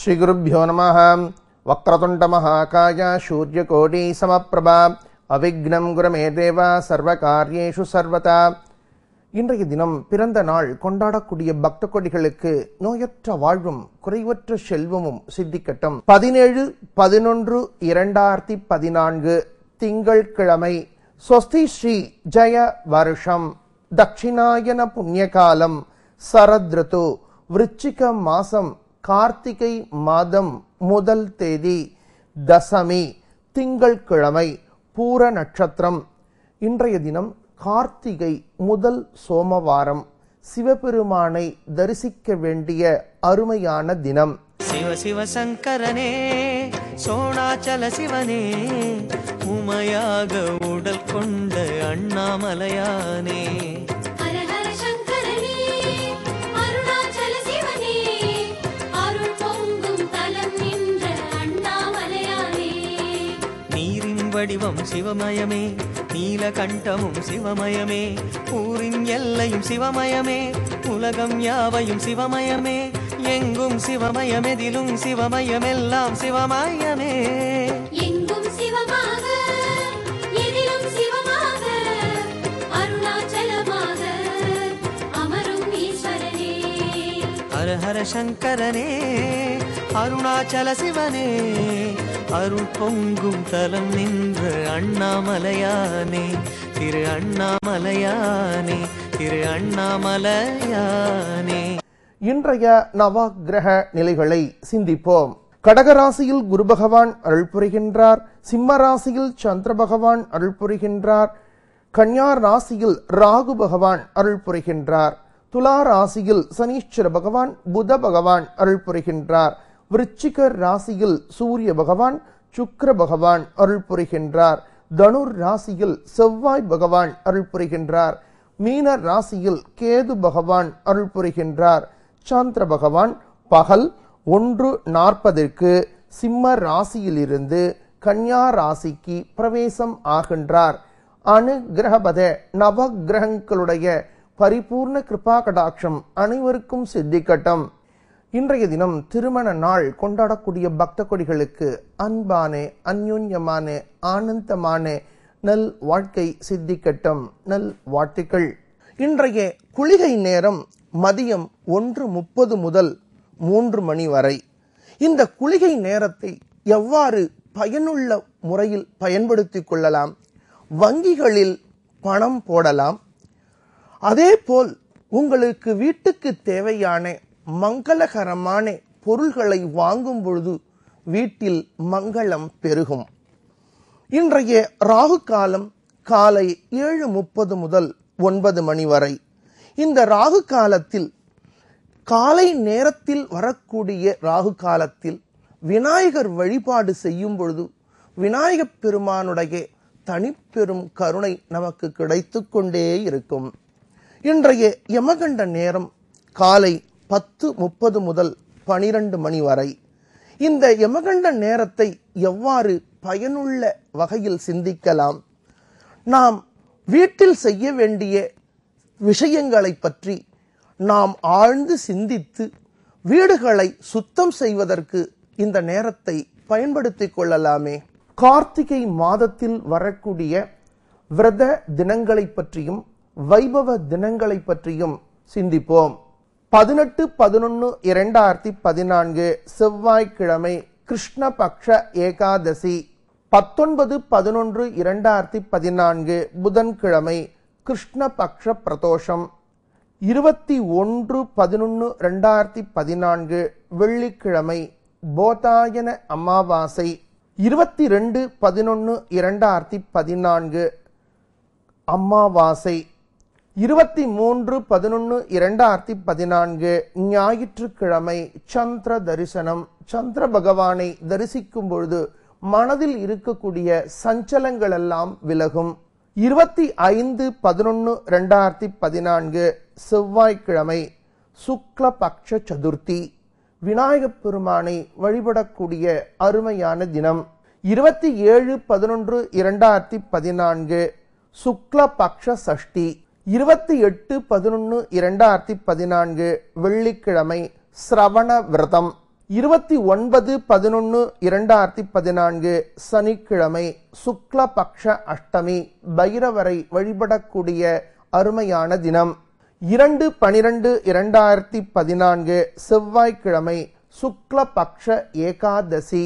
ஸ்ரீ குருப்யோ நமः. வக்ரதுண்ட மகாகாய சூர்யகோடி சமப்பிரபா அவிக்னம் குருமே தேவா சர்வகாரியேஷு சர்வதா. இன்றைய தினம் பிறந்த நாள் கொண்டாடக்கூடிய பக்த கொடிகளுக்கு நோயற்ற வாழ்வும் குறைவற்ற செல்வமும் சித்திக்கட்டும். 17-11-2014 திங்கள்கிழமை ஸ்வஸ்தி ஸ்ரீ ஜய வருஷம் தட்சிணாயன புண்ணியகாலம் சரத்ருது விருச்சிக மாசம் கார்த்திகை மாதம் முதல் தேதி தசமி திங்கள்கிழமை பூர நட்சத்திரம். இன்றைய தினம் கார்த்திகை முதல் சோமவாரம். சிவபெருமானை தரிசிக்க வேண்டிய அருமையான தினம். சிவ சிவ சங்கரனே சோணாச்சல சிவனே உமையாக உடல் கொண்ட அண்ணாமலையானே. வடிவம் சிவமயமே நீலகண்டமும் சிவமயமே ஊரின் எல்லையும் சிவமயமே உலகம் யாவையும் சிவமயமே எங்கும் சிவமயமெதிலும் சிவமயமெல்லாம் சிவமயமே. எங்கும் சிவமாக எதிலும் சிவமாக அருணாச்சலமாக அமரும் ஈஸ்வரனே. ஹர ஹர சங்கரனே அருணாச்சல சிவனே அருள் பொங்கும் தலம் நின்ற அண்ணாமலையானே திரு அண்ணாமலையானே திரு அண்ணாமலையானே. இன்றைய நவக்கிரக நிலைகளை சிந்திப்போம். கடகராசியில் குரு பகவான் அருள் புரிகின்றார். சிம்ம ராசியில் சந்திர பகவான் அருள் புரிகின்றார். கன்யா ராசியில் ராகு பகவான் அருள் புரிகின்றார். துலா ராசியில் சனீஸ்வர பகவான் புத பகவான் அருள் புரிகின்றார். விருச்சிக ராசியில் சூரிய பகவான் சுக்கிர பகவான் அருள் புரிகின்றார். தனுர் ராசியில் செவ்வாய் பகவான் அருள் புரிகின்றார். மீன ராசியில் கேது பகவான் அருள் புரிகின்றார். சந்திர பகவான் பகல் 1:40 சிம்ம ராசியிலிருந்து கன்யா ராசிக்கு பிரவேசம் ஆகின்றார். அனுகிரகபத நவகிரகங்களுடைய பரிபூர்ண கிருபா கடாட்சம் அனைவருக்கும் சித்திக்கட்டும். இன்றைய தினம் திருமண நாள் கொண்டாடக்கூடிய பக்த கொடிகளுக்கு அன்பான அந்யோன்யமான ஆனந்தமான நல் வாழ்க்கை சித்திக்கட்டும். நல் வாழ்த்துக்கள். இன்றைய குளிகை நேரம் மதியம் 1:30 முதல் 3 மணி வரை. இந்த குளிகை நேரத்தை எவ்வாறு பயனுள்ள முறையில் பயன்படுத்திக் கொள்ளலாம்? வங்கிகளில் பணம் போடலாம். அதேபோல் உங்களுக்கு வீட்டுக்கு தேவையான மங்களகரமான பொருள்களை வாங்கும் பொழுது வீட்டில் மங்களம் பெருகும். இன்றைய ராகு காலம் காலை 7:30 முதல் 9 மணி வரை. இந்த ராகு காலத்தில் காலை நேரத்தில் வரக்கூடிய ராகு காலத்தில் விநாயகர் வழிபாடு செய்யும் பொழுது விநாயகப் பெருமானுடைய தனிப்பெரும் கருணை நமக்கு கிடைத்து கொண்டே இருக்கும். இன்றைய யமகண்ட நேரம் காலை 10:30 முதல் 12 மணி வரை. இந்த யமகண்ட நேரத்தை எவ்வாறு பயனுள்ள வகையில் சிந்திக்கலாம்? நாம் வீட்டில் செய்ய வேண்டிய விஷயங்களை பற்றி நாம் ஆழ்ந்து சிந்தித்து வீடுகளை சுத்தம் செய்வதற்கு இந்த நேரத்தை பயன்படுத்திக் கொள்ளலாமே. கார்த்திகை மாதத்தில் வரக்கூடிய விரத தினங்களை பற்றியும் வைபவ தினங்களை பற்றியும் சிந்திப்போம். 18-11-2014 செவ்வாய்க்கிழமை கிருஷ்ணபக்ஷ ஏகாதசி. 19-11-2014 புதன்கிழமை கிருஷ்ணபக்ஷ பிரதோஷம். 21-11-2014 வெள்ளிக்கிழமை போதாயன அமாவாசை. 22-11-2014 அமாவாசை. 23-11-2014 ஞாயிற்றுக்கிழமை சந்திர தரிசனம். சந்திர பகவானை தரிசிக்கும் பொழுது மனதில் இருக்கக்கூடிய சஞ்சலங்கள் எல்லாம் விலகும். 25-11-2014 செவ்வாய்க்கிழமை சுக்லபக்ஷ சதுர்த்தி. விநாயகப் பெருமானை வழிபடக்கூடிய அருமையான தினம். 27-11-2014 சுக்லபக்ஷ சஷ்டி. 28-11-2014 வெள்ளிக்கிழமை சிரவண விரதம். 29/11/2014 சனிக்கிழமை சுக்லபக்ஷ அஷ்டமி பைரவரை வழிபடக்கூடிய அருமையான தினம். 2/12/2014 செவ்வாய்க்கிழமை சுக்லபக்ஷ ஏகாதசி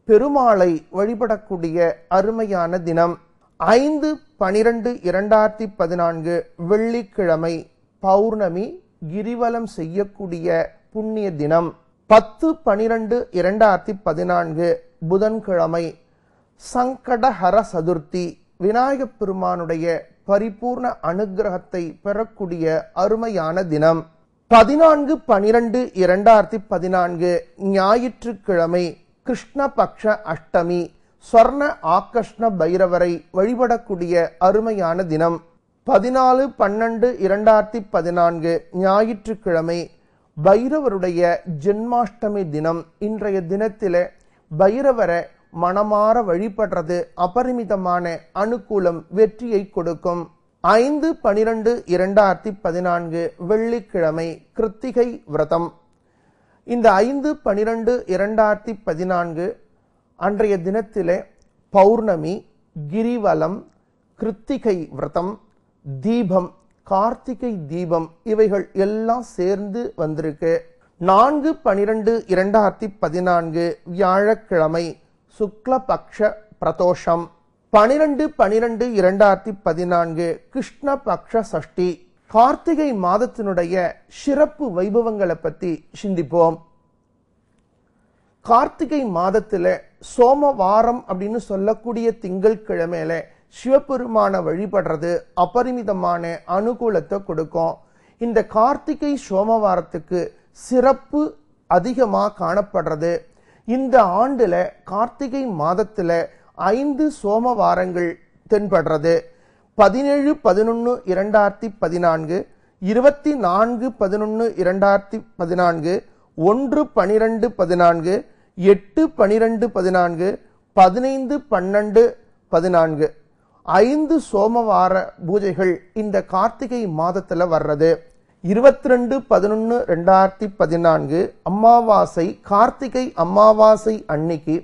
பெருமாளை வழிபடக்கூடிய அருமையான தினம். 5/12/2014 வெள்ளிக்கிழமை பௌர்ணமி கிரிவலம் செய்யக்கூடிய புண்ணிய தினம். 10/12/2014 புதன்கிழமை சங்கடஹர சதுர்த்தி விநாயகப் பெருமானுடைய பரிபூர்ண அனுகிரகத்தை பெறக்கூடிய அருமையான தினம். 14/12/2014 ஞாயிற்றுக்கிழமை கிருஷ்ணபக்ஷ அஷ்டமி ஸ்வர்ண ஆகர்ஷ்ண பைரவரை வழிபடக்கூடிய அருமையான தினம். 14/12/2014 ஞாயிற்றுக்கிழமை பைரவருடைய ஜென்மாஷ்டமி தினம். இன்றைய தினத்திலே பைரவரை மனமாற வழிபடுறது அபரிமிதமான அனுகூலம் வெற்றியை கொடுக்கும். 5/12/2014 வெள்ளிக்கிழமை கிருத்திகை விரதம். இந்த 5/12/2014 அன்றைய தினத்திலே பௌர்ணமி கிரிவலம் கிருத்திகை விரதம் தீபம் கார்த்திகை தீபம் இவைகள் எல்லாம் சேர்ந்து வந்திருக்கு. 4/12/2014 வியாழக்கிழமை சுக்லபக்ஷ பிரதோஷம். 12/12/2014 கிருஷ்ணபக்ஷ சஷ்டி. கார்த்திகை மாதத்தினுடைய சிறப்பு வைபவங்களை பத்தி சிந்திப்போம். கார்த்திகை மாதத்துல சோமவாரம் அப்படின்னு சொல்லக்கூடிய திங்கள் கிழமையில சிவபெருமான வழிபடுறது அபரிமிதமான அனுகூலத்தை கொடுக்கும். இந்த கார்த்திகை சோமவாரத்துக்கு சிறப்பு அதிகமா காணப்படுறது. இந்த ஆண்டுல கார்த்திகை மாதத்துல 5 சோமவாரங்கள் தென்படுறது. 17/11/2014 24/11/2014 1/12/14 8/12/14 15/12/14 5 சோமவார பூஜைகள் இந்த கார்த்திகை மாதத்துல வர்றது. 22/11/2014 அமாவாசை கார்த்திகை அமாவாசை அன்னைக்கு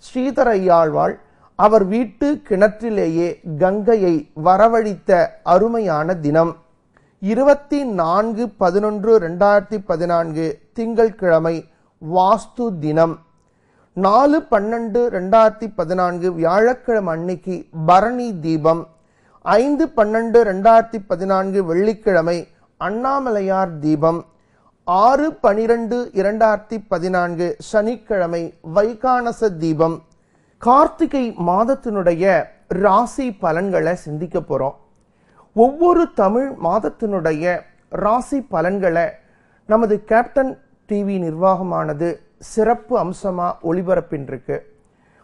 ஸ்ரீதரையாழ்வாள் அவர் வீட்டு கிணற்றிலேயே கங்கையை வரவழைத்த அருமையான தினம். 24/11/2014 திங்கள்கிழமை வாஸ்து தினம். 4/12/2014 வியாழக்கிழமை அன்னைக்கு பரணி தீபம். 5/12/2014 வெள்ளிக்கிழமை அண்ணாமலையார் தீபம். 6/12/2014 சனிக்கிழமை வைகானச தீபம். கார்த்திகை மாதத்தினுடைய ராசி பலன்களை சிந்திக்க போறோம். ஒவ்வொரு தமிழ் மாதத்தினுடைய ராசி பலன்களை நமது கேப்டன் டிவி நிர்வாகமானது சிறப்பு அம்சமா ஒளிபரப்பின்றிருக்கு.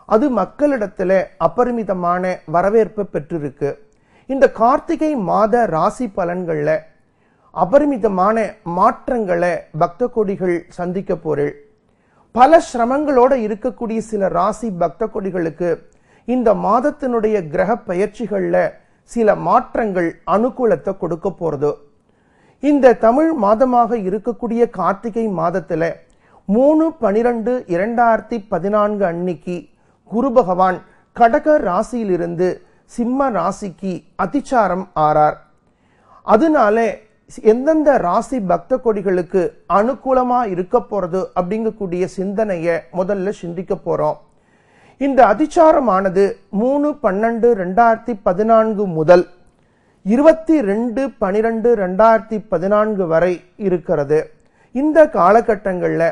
அது மக்களிடத்துல அபரிமிதமான வரவேற்பு பெற்றிருக்கு. இந்த கார்த்திகை மாத ராசி பலன்கள்ல அபரிமிதமான மாற்றங்களை பக்த கோடிகள் சந்திக்க போறேன். பல சிரமங்களோட இருக்கக்கூடிய சில ராசி பக்த கோடிகளுக்கு இந்த மாதத்தினுடைய கிரக பயிற்சிகள்ல சில மாற்றங்கள் அனுகூலத்தை கொடுக்க போறது. இந்த தமிழ் மாதமாக இருக்கக்கூடிய கார்த்திகை மாதத்துல 3/12/2014 அன்னைக்கு குரு பகவான் கடக ராசியிலிருந்து சிம்ம ராசிக்கு அதிச்சாரம் ஆறார். அதனால எந்தெந்த ராசி பக்த கோடிகளுக்கு அனுகூலமா இருக்க போறது அப்படிங்கக்கூடிய சிந்தனைய முதல்ல சிந்திக்க போறோம். இந்த அதிச்சாரமானது 3/12/2014 முதல் 22/12/2014 வரை இருக்கிறது. இந்த காலகட்டங்கள்ல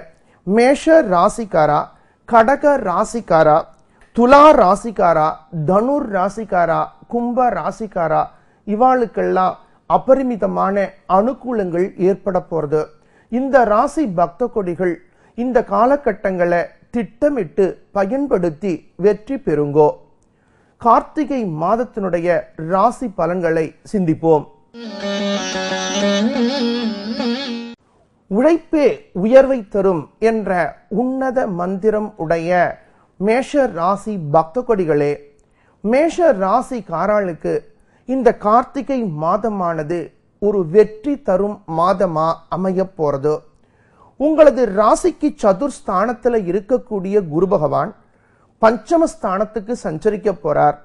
மேஷ ராசிக்காரா, கடக ராசிக்காரா, துலா ராசிக்காரா, தனுர் ராசிக்காரா, கும்ப ராசிக்காரா இவாளுக்கெல்லாம் அபரிமிதமான அனுகூலங்கள் ஏற்பட போறது. இந்த ராசி பக்த கொடிகள் இந்த காலகட்டங்களை திட்டமிட்டு பயன்படுத்தி வெற்றி பெறுங்கோ. கார்த்திகை மாதத்தினுடைய ராசி பலன்களை சிந்திப்போம். உழைப்பே உயர்வை தரும் என்ற உன்னத மந்திரம் உடைய மேஷ ராசி பக்த கொடிகளே, மேஷ ராசி காராளுக்கு இந்த கார்த்திகை மாதமானது ஒரு வெற்றி தரும் மாதமா அமைய போறது. உங்களது ராசிக்கு சதுர்ஸ்தானத்துல இருக்கக்கூடிய குரு பகவான் பஞ்சமஸ்தானத்துக்கு சஞ்சரிக்க போறார்.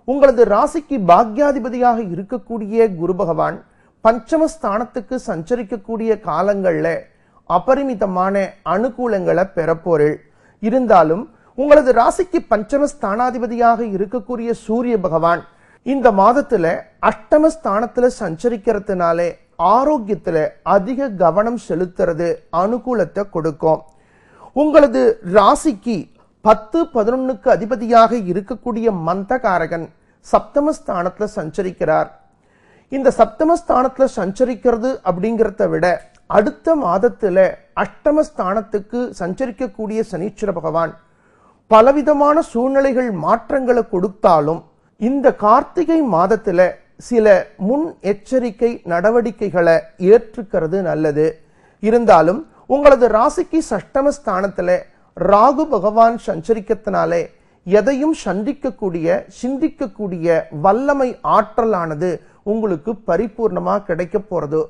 உங்களது ராசிக்கு பாக்யாதிபதியாக இருக்கக்கூடிய குரு பகவான் பஞ்சமஸ்தானத்துக்கு சஞ்சரிக்கக்கூடிய காலங்கள்ல அபரிமிதமான அனுகூலங்களை பெறப்போறீள். இருந்தாலும் உங்களது ராசிக்கு பஞ்சமஸ்தானாதிபதியாக இருக்கக்கூடிய சூரிய பகவான் இந்த மாதத்துல அஷ்டமஸ்தானத்துல சஞ்சரிக்கிறதுனாலே ஆரோக்கியத்துல அதிக கவனம் செலுத்துறது அனுகூலத்தை கொடுக்கும். உங்களது ராசிக்கு 10-11க்கு அதிபதியாக இருக்கக்கூடிய மந்தகாரகன் சப்தமஸ்தானத்துல சஞ்சரிக்கிறார். இந்த சப்தமஸ்தானத்துல சஞ்சரிக்கிறது அப்படிங்கிறத விட அடுத்த மாதத்துல அஷ்டமஸ்தானத்துக்கு சஞ்சரிக்கக்கூடிய சனீஸ்வர பகவான் பலவிதமான சூழ்நிலைகள் மாற்றங்களை கொடுத்தாலும் இந்த கார்த்திகை மாதத்துல சில முன் எச்சரிக்கை நடவடிக்கைகளை ஏற்றுக்கிறது நல்லது. இருந்தாலும் உங்களது ராசிக்கு சஷ்டமஸ்தானத்துல ராகு பகவான் சஞ்சரிக்கத்தினாலே எதையும் சிந்திக்கக்கூடிய வல்லமை ஆற்றலானது உங்களுக்கு பரிபூர்ணமா கிடைக்க போறது.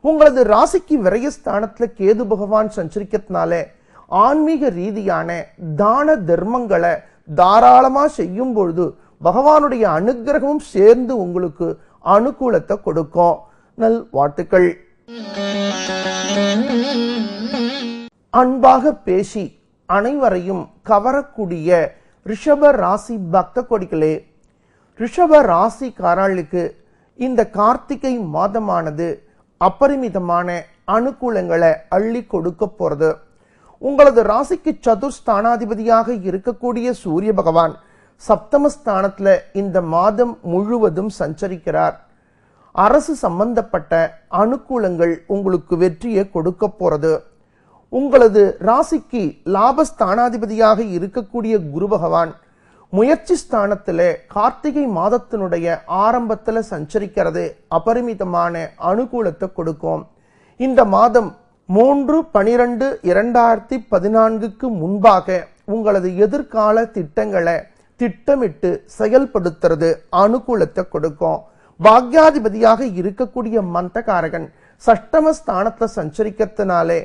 உங்களது ராசிக்கு விரயஸ்தானத்துல கேது பகவான் சஞ்சரிக்கிறதுனாலே ஆன்மீக ரீதியான தான தர்மங்களை தாராளமா செய்யும் பொழுது பகவானுடைய அனுகிரகமும் சேர்ந்து உங்களுக்கு அனுகூலத்தை கொடுக்கும். நல் வாழ்த்துக்கள். அன்பாக பேசி அனைவரையும் கவரக்கூடிய ரிஷப ராசி பக்த கொடிகளே, ரிஷப ராசிக்காரர்களுக்கு இந்த கார்த்திகை மாதமானது அபரிமிதமான அனுகூலங்களை அள்ளி கொடுக்க போறது. உங்களது ராசிக்கு சதுர்ஸ்தானாதிபதியாக இருக்கக்கூடிய சூரிய பகவான் சப்தமஸ்தானத்துல இந்த மாதம் முழுவதும் சஞ்சரிக்கிறார். அரசு சம்பந்தப்பட்ட அனுகூலங்கள் உங்களுக்கு வெற்றியை கொடுக்க போறது. உங்களது ராசிக்கு லாபஸ்தானாதிபதியாக இருக்கக்கூடிய குரு பகவான் முயற்சி ஸ்தானத்திலே கார்த்திகை மாதத்தினுடைய ஆரம்பத்துல சஞ்சரிக்கிறது அபரிமிதமான அனுகூலத்தை கொடுக்கும். இந்த மாதம் 3/12/2014க்கு முன்பாக உங்களது எதிர்கால திட்டங்களை திட்டமிட்டு செயல்படுத்துறது அனுகூலத்தை கொடுக்கும். பாக்யாதிபதியாக இருக்கக்கூடிய மந்தகாரகன் சஷ்டமஸ்தானத்துல சஞ்சரிக்கிறதுனாலே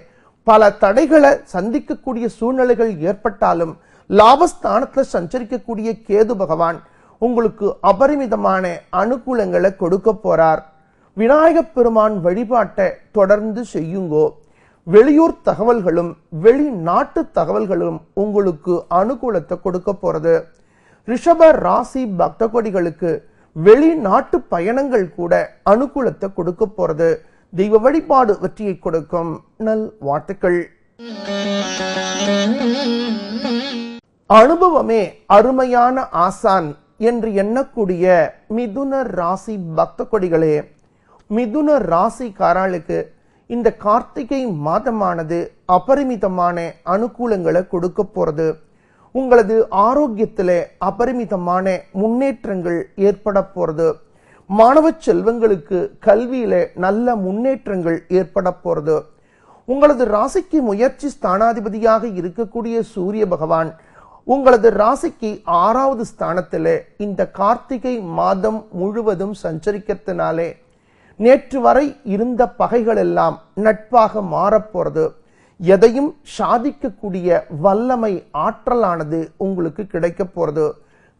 பல தடைகளை சந்திக்கக்கூடிய சூழ்நிலைகள் ஏற்பட்டாலும் லாபஸ்தானத்துல சஞ்சரிக்கக்கூடிய கேது பகவான் உங்களுக்கு அபரிமிதமான அனுகூலங்களை கொடுக்க போறார். விநாயகப் பெருமான் வழிபாட்டை தொடர்ந்து செய்யுங்கோ. வெளியூர் தகவல்களும் வெளிநாட்டு தகவல்களும் உங்களுக்கு அனுகூலத்தை கொடுக்க போறது. ரிஷப ராசி பக்த கொடிகளுக்கு வெளிநாட்டு பயணங்கள் கூட அனுகூலத்தை கொடுக்க போறது. தெய்வ வழிபாடு வெற்றியை கொடுக்கும். நல் வாழ்த்துக்கள். அனுபவமே அருமையான ஆசான் என்று எண்ணக்கூடிய மிதுன ராசி பக்த கொடிகளே, மிதுன ராசிக்காரர்களுக்கு இந்த கார்த்திகை மாதமானது அபரிமிதமான அனுகூலங்களை கொடுக்க போறது. உங்களது ஆரோக்கியத்திலே அபரிமிதமான முன்னேற்றங்கள் ஏற்பட போறது. மாணவ செல்வங்களுக்கு கல்வியிலே நல்ல முன்னேற்றங்கள் ஏற்பட போறது. உங்களது ராசிக்கு முயற்சி ஸ்தானாதிபதியாக இருக்கக்கூடிய சூரிய பகவான் உங்களது ராசிக்கு 6வது ஸ்தானத்திலே இந்த கார்த்திகை மாதம் முழுவதும் சஞ்சரிக்கிறதுனாலே நேற்று வரை இருந்த பகைகள் எல்லாம் நட்பாக மாறப்போறது. எதையும் சாதிக்கக்கூடிய வல்லமை ஆற்றலானது உங்களுக்கு கிடைக்க போறது.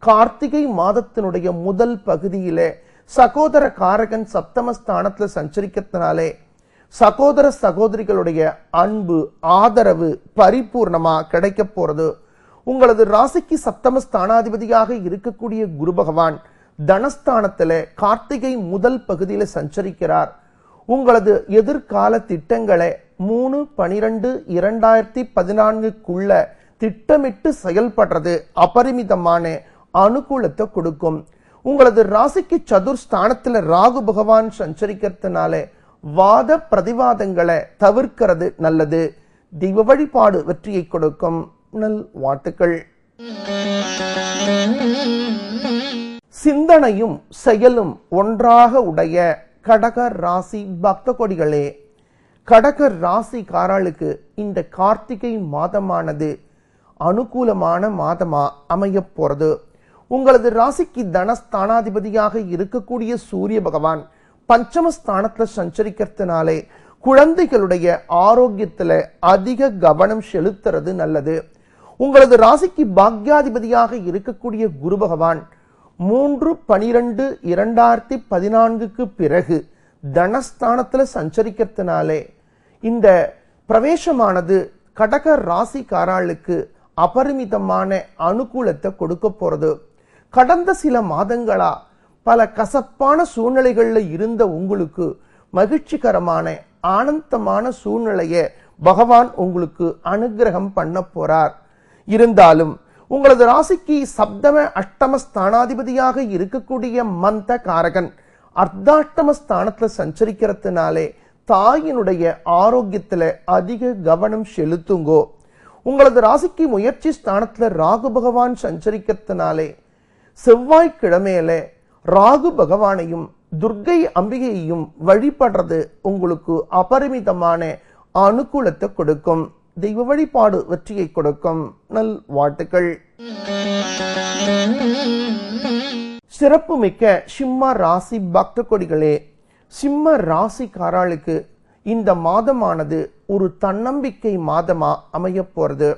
கார்த்திகை மாதத்தினுடைய முதல் பகுதியிலே சகோதர காரகன் சப்தமஸ்தானத்துல சஞ்சரிக்கிறதுனாலே சகோதர சகோதரிகளுடைய அன்பு ஆதரவு பரிபூர்ணமா கிடைக்க போறது. உங்களது ராசிக்கு சப்தமஸ்தானாதிபதியாக இருக்கக்கூடிய குரு பகவான் தனஸ்தானத்திலே கார்த்திகை முதல் பகுதியில சஞ்சரிக்கிறார். உங்களது எதிர்கால திட்டங்களை 3/12/2014க்குள்ள திட்டமிட்டு செயல்படுறது அபரிமிதமான அனுகூலத்தை கொடுக்கும். உங்களது ராசிக்கு சதுர்ஸ்தானத்துல ராகு பகவான் சஞ்சரிக்கிறதுனாலே வாத பிரதிவாதங்களை தவிர்க்கிறது நல்லது. தெய்வ வழிபாடு வெற்றியை கொடுக்கும். நல் வாழ்த்துக்கள். சிந்தனையும் செயலும் ஒன்றாக உடைய கடக ராசி பக்த கொடிகளே, கடக ராசிக்காரர்களுக்கு இந்த கார்த்திகை மாதமானது அனுகூலமான மாதமா அமைய போறது. உங்களது ராசிக்கு தனஸ்தானாதிபதியாக இருக்கக்கூடிய சூரிய பகவான் பஞ்சமஸ்தானத்துல சஞ்சரிக்கிறதுனாலே குழந்தைகளுடைய ஆரோக்கியத்துல அதிக கவனம் செலுத்துறது நல்லது. உங்களது ராசிக்கு பாக்யாதிபதியாக இருக்கக்கூடிய குரு பகவான் 3/12/2014 பிறகு தனஸ்தானத்துல சஞ்சரிக்கிறதுனாலே இந்த பிரவேசமானது கடக ராசிக்காரர்களுக்கு அபரிமிதமான அனுகூலத்தை கொடுக்க போறது. கடந்த சில மாதங்களா பல கசப்பான சூழ்நிலைகள்ல இருந்த உங்களுக்கு மகிழ்ச்சிகரமான ஆனந்தமான சூழ்நிலையை பகவான் உங்களுக்கு அனுகிரகம் பண்ண போறார். இருந்தாலும் உங்களது ராசிக்கு சப்தம அஷ்டம ஸ்தானாதிபதியாக இருக்கக்கூடிய மந்த காரகன் அர்த்தாஷ்டம ஸ்தானத்துல சஞ்சரிக்கிறதுனாலே தாயினுடைய ஆரோக்கியத்துல அதிக கவனம் செலுத்துங்கோ. உங்களது ராசிக்கு முயற்சி ஸ்தானத்துல ராகு பகவான் சஞ்சரிக்கிறதுனாலே செவ்வாய்க்கிழமையில ராகு பகவானையும் துர்க்கை அம்பிகையையும் வழிபடுறது உங்களுக்கு அபரிமிதமான அனுகூலத்தை கொடுக்கும். தெய்வ வழிபாடு வெற்றியை கொடுக்கும். நல் வாழ்த்துக்கள். சிறப்புமிக்க சிம்ம ராசி பக்த கொடிகளே, சிம்ம ராசிக்காரர்களுக்கு இந்த மாதமானது ஒரு தன்னம்பிக்கை மாதமா அமைய போறது.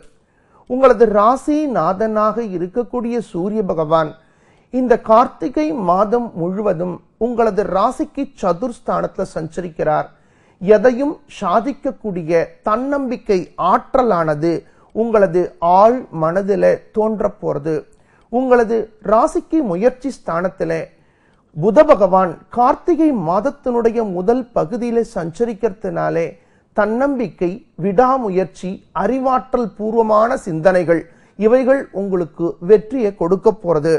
உங்களது ராசி நாதனாக இருக்கக்கூடிய சூரிய பகவான் இந்த கார்த்திகை மாதம் முழுவதும் உங்களது ராசிக்கு சதுர்ஸ்தானத்துல சஞ்சரிக்கிறார். எதையும் சாதிக்கக்கூடிய தன்னம்பிக்கை ஆற்றலானது உங்களது ஆழ் மனதில தோன்ற போறது. உங்களது ராசிக்கு முயற்சி ஸ்தானத்தில புத பகவான் கார்த்திகை மாதத்தினுடைய முதல் பகுதியில சஞ்சரிக்கிறதுனாலே தன்னம்பிக்கை, விடாமுயற்சி, அறிவாற்றல் பூர்வமான சிந்தனைகள் இவைகள் உங்களுக்கு வெற்றியை கொடுக்க போறது.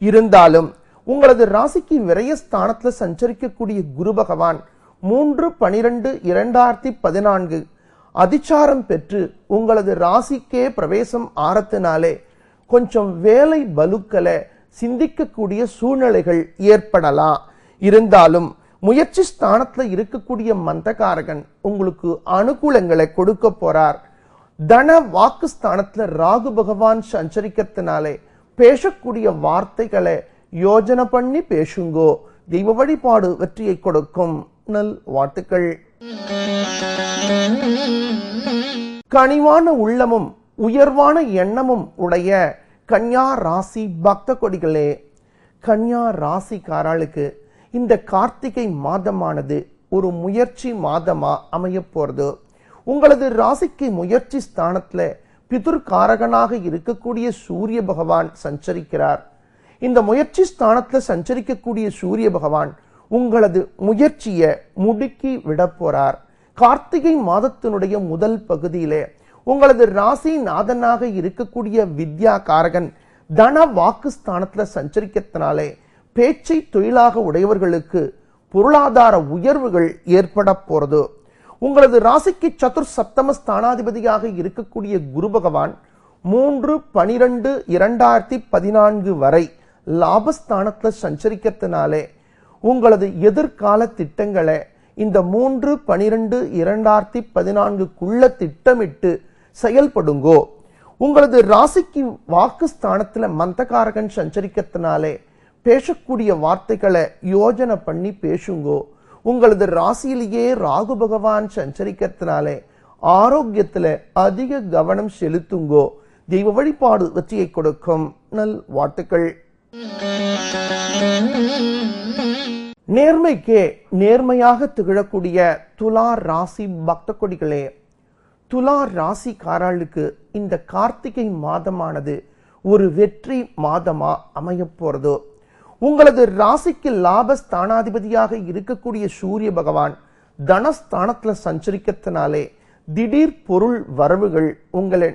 இருந்தாலும் உங்களது ராசிக்கு விரயஸ்தானத்துல சஞ்சரிக்கக்கூடிய குரு பகவான் 3/12/2014 அதிச்சாரம் பெற்று உங்களது ராசிக்கே பிரவேசம் ஆரத்தினாலே கொஞ்சம் வேலை பலுக்களை சிந்திக்கக்கூடிய சூழ்நிலைகள் ஏற்படலாம். இருந்தாலும் முயற்சி ஸ்தானத்துல இருக்கக்கூடிய மந்தகாரகன் உங்களுக்கு அனுகூலங்களை கொடுக்க போறார். தன வாக்கு ஸ்தானத்துல ராகு பகவான் சஞ்சரிக்கிறதுனாலே பேசக்கூடிய வார்த்தைகளை யோஜனை பண்ணி பேசுங்கோ. தெய்வ வழிபாடு வெற்றியை கொடுக்கும். நல் வாழ்த்துக்கள். கனிவான உள்ளமும் உயர்வான எண்ணமும் உடைய கன்யா ராசி பக்த கொடிகளே, கன்யா ராசிக்காரர்களுக்கு இந்த கார்த்திகை மாதமானது ஒரு முயற்சி மாதமா அமைய போறது. உங்களது ராசிக்கு முயற்சி ஸ்தானத்துல பிதுர்காரகனாக இருக்கக்கூடிய சூரிய பகவான் சஞ்சரிக்கிறார். இந்த முயற்சி ஸ்தானத்துல சஞ்சரிக்கக்கூடிய சூரிய பகவான் உங்களது முயற்சியை முடுக்கி விட போறார். கார்த்திகை மாதத்தினுடைய முதல் பகுதியிலே உங்களது ராசி நாதனாக இருக்கக்கூடிய வித்யா காரகன் தன வாக்கு ஸ்தானத்துல சஞ்சரிக்கிறதுனாலே பேச்சை தொழிலாக உடையவர்களுக்கு பொருளாதார உயர்வுகள் ஏற்பட போறது. உங்களது ராசிக்கு சதுர் சப்தம ஸ்தானாதிபதியாக இருக்கக்கூடிய குரு பகவான் 3/12/2014 வரை லாபஸ்தானத்துல சஞ்சரிக்கிறதுனாலே உங்களது எதிர்கால திட்டங்களை இந்த 3/12/2014 திட்டமிட்டு செயல்படுங்கோ. உங்களது ராசிக்கு வாக்கு ஸ்தானத்துல மந்தகாரகன் சஞ்சரிக்கிறதுனாலே பேசக்கூடிய வார்த்தைகளை யோஜனை பண்ணி பேசுங்கோ. உங்களது ராசியிலேயே ராகு பகவான் சஞ்சரிக்கிறதுனாலே ஆரோக்கியத்துல அதிக கவனம் செலுத்துங்கோ. தெய்வ வழிபாடு வெற்றியை கொடுக்கும். நல் வாழ்த்துக்கள். நேர்மைக்கே நேர்மையாக திகழக்கூடிய துலா ராசி பக்த கொடிகளே, துலா ராசிக்காரர்களுக்கு இந்த கார்த்திகை மாதமானது ஒரு வெற்றி மாதமா அமைய போறது. உங்களது ராசிக்கு லாபஸ்தானாதிபதியாக இருக்கக்கூடிய சூரிய பகவான் தனஸ்தானத்துல சஞ்சரிக்கிறதுனாலே திடீர் பொருள் வரவுகள் உங்களை